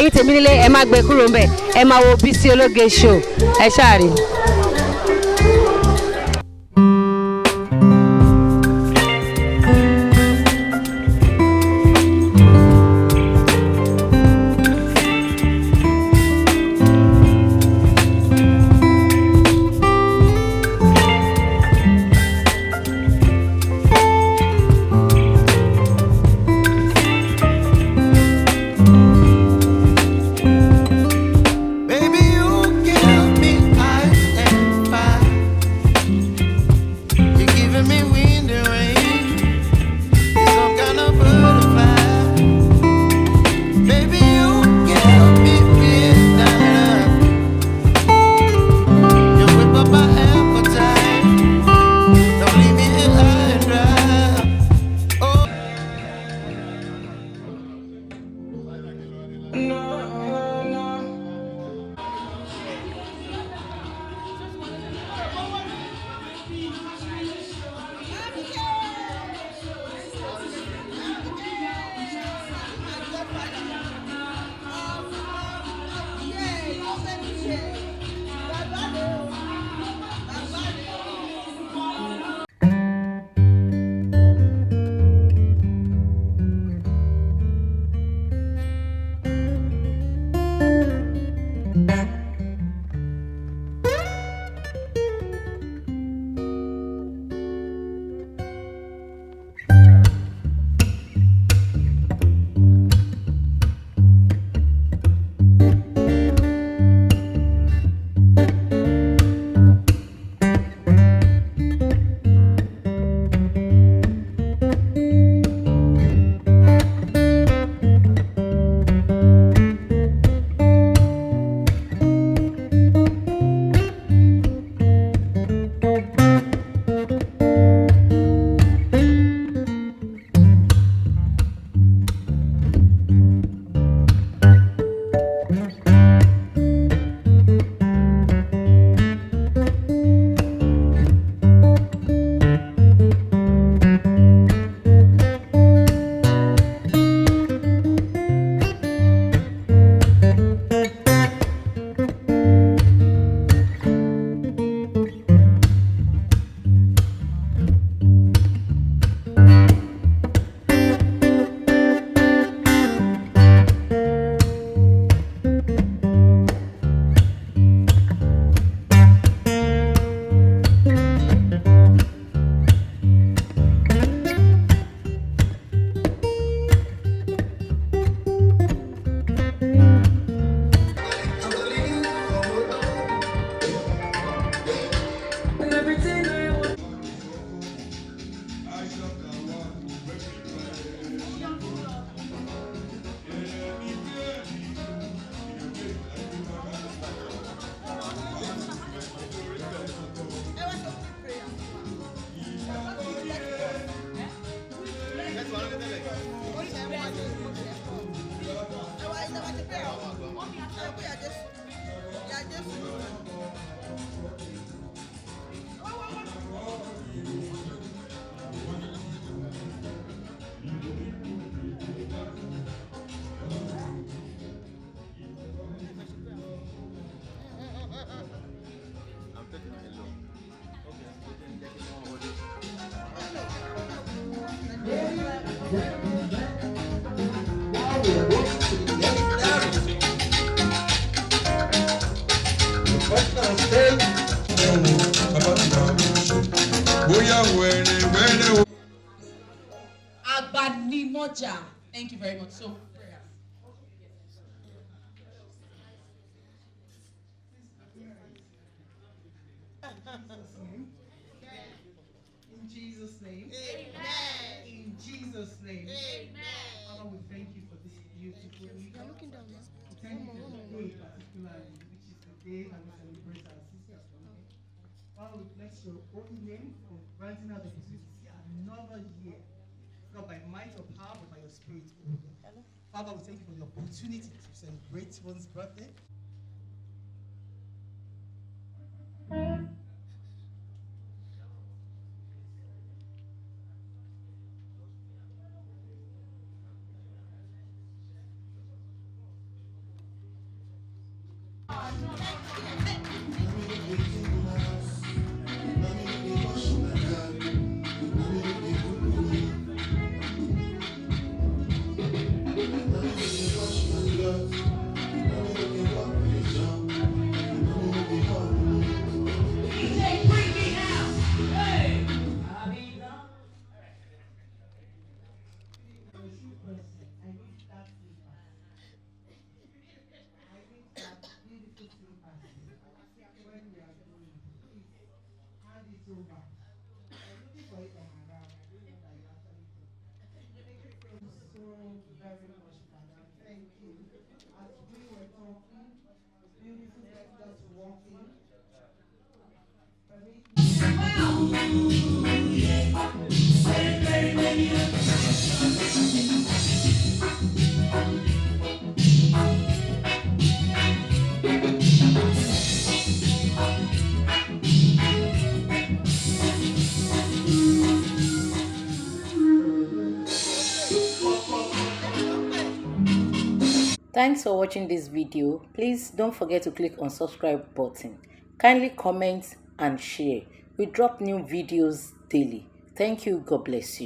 ẹ̀yin tèmi nílé ẹ má gbé kúrò ńbẹ̀ ẹ má wo Bisi Ologe Show ẹ ṣáà rí. Thank you very much. So, in Jesus' name. Amen. In Jesus' name. Amen. Father, we thank you for this beautiful evening. We thank you for the day particularly, which is the day that we celebrate our sisters today. Father, we bless your holy name for granting us the opportunity to see another year. Not by might or power, but by your spirit. Father, we thank you for the opportunity to celebrate one's birthday. person. I need that slippers. I need that beautiful slippers. When we are doing it, please hand it over. I was looking for it on my round. I didn't know that you actually took. Thank you so very much, madam. Thank you. As we were talking, beautiful guys just walking. Thanks for watching this video. Please don't forget to click on subscribe button. Kindly comment and share. We drop new videos daily. Thank you. God bless you.